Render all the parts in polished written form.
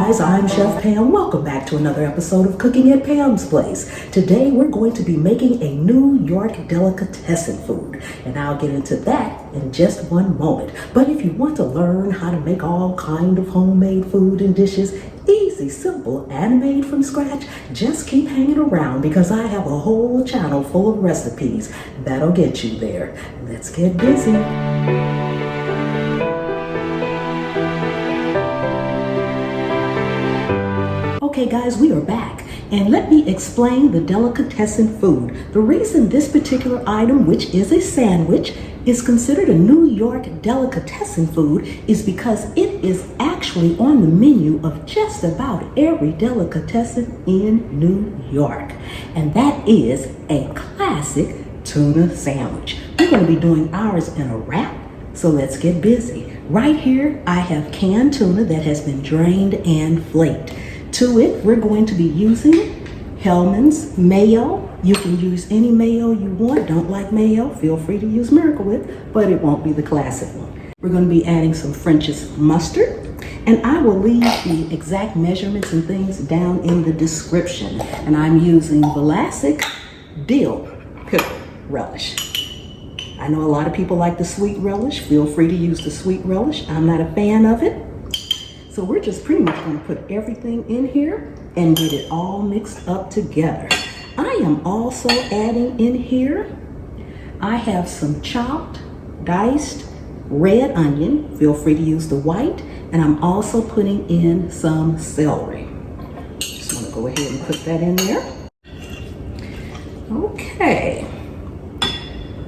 guys, I'm Chef Pam. Welcome back to another episode of Cooking at Pam's Place. Today we're going to be making a New York delicatessen food, and I'll get into that in just one moment. But if you want to learn how to make all kind of homemade food and dishes, easy, simple, and made from scratch, just keep hanging around because I have a whole channel full of recipes that'll get you there. Let's get busy. Okay guys, we are back, and let me explain the delicatessen food. The reason this particular item, which is a sandwich, is considered a New York delicatessen food is because it is actually on the menu of just about every delicatessen in New York. And that is a classic tuna sandwich. We're going to be doing ours in a wrap, so let's get busy. Right here, I have canned tuna that has been drained and flaked. To it, we're going to be using Hellman's Mayo. You can use any mayo you want. Don't like mayo, feel free to use Miracle Whip, but it won't be the classic one. We're going to be adding some French's mustard, and I will leave the exact measurements and things down in the description. And I'm using Vlasic Dill Relish. I know a lot of people like the sweet relish. Feel free to use the sweet relish. I'm not a fan of it. So we're just pretty much going to put everything in here and get it all mixed up together. I am also adding in here, I have some chopped, diced red onion. Feel free to use the white. And I'm also putting in some celery. Just want to go ahead and put that in there. Okay.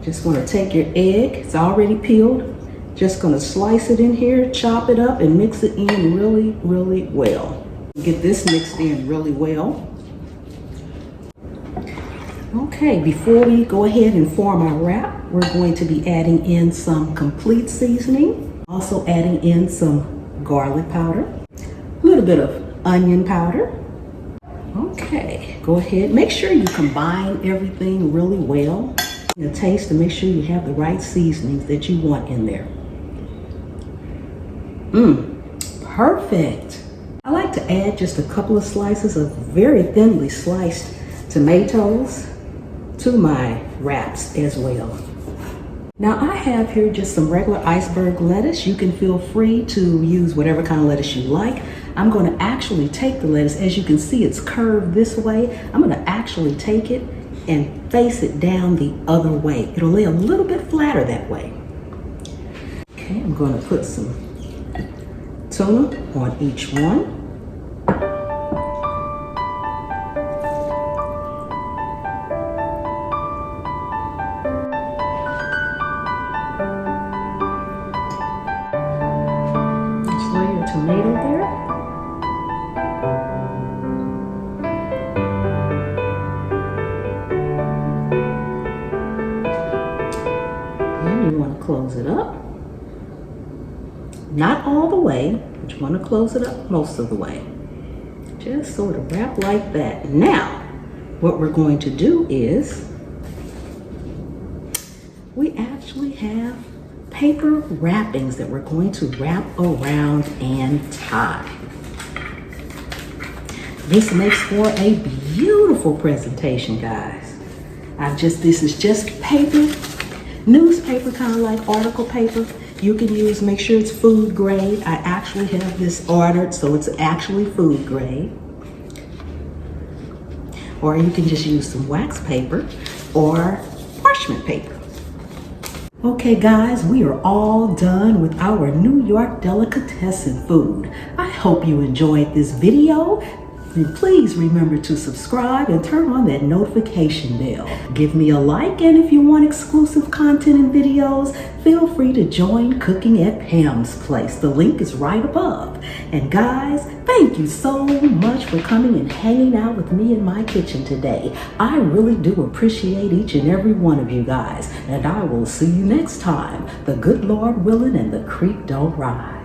Just want to take your egg. It's already peeled. Just going to slice it in here, chop it up, and mix it in really, really well. Get this mixed in really well. Okay, before we go ahead and form our wrap, we're going to be adding in some complete seasoning. Also adding in some garlic powder, a little bit of onion powder. Okay, go ahead. Make sure you combine everything really well. You taste to make sure you have the right seasonings that you want in there. Perfect. I like to add just a couple of slices of very thinly sliced tomatoes to my wraps as well. Now I have here just some regular iceberg lettuce. You can feel free to use whatever kind of lettuce you like. I'm going to actually take the lettuce. As you can see, it's curved this way. I'm going to actually take it and face it down the other way. It'll lay a little bit flatter that way. Okay, I'm going to put some tuna on each one. Just lay your tomato there. And you want to close it up. Not all the way, but you want to close it up most of the way. Just sort of wrap like that. Now, what we're going to do is, we actually have paper wrappings that we're going to wrap around and tie. This makes for a beautiful presentation, guys. This is just paper, newspaper, kind of like article paper. You can use, make sure it's food grade. I actually have this ordered, so it's actually food grade. Or you can just use some wax paper or parchment paper. Okay guys, we are all done with our New York delicatessen food. I hope you enjoyed this video. And please remember to subscribe and turn on that notification bell. Give me a like, and if you want exclusive content and videos, feel free to join Cooking at Pam's Place. The link is right above. And guys, thank you so much for coming and hanging out with me in my kitchen today. I really do appreciate each and every one of you guys. And I will see you next time. The good Lord willing and the creek don't rise.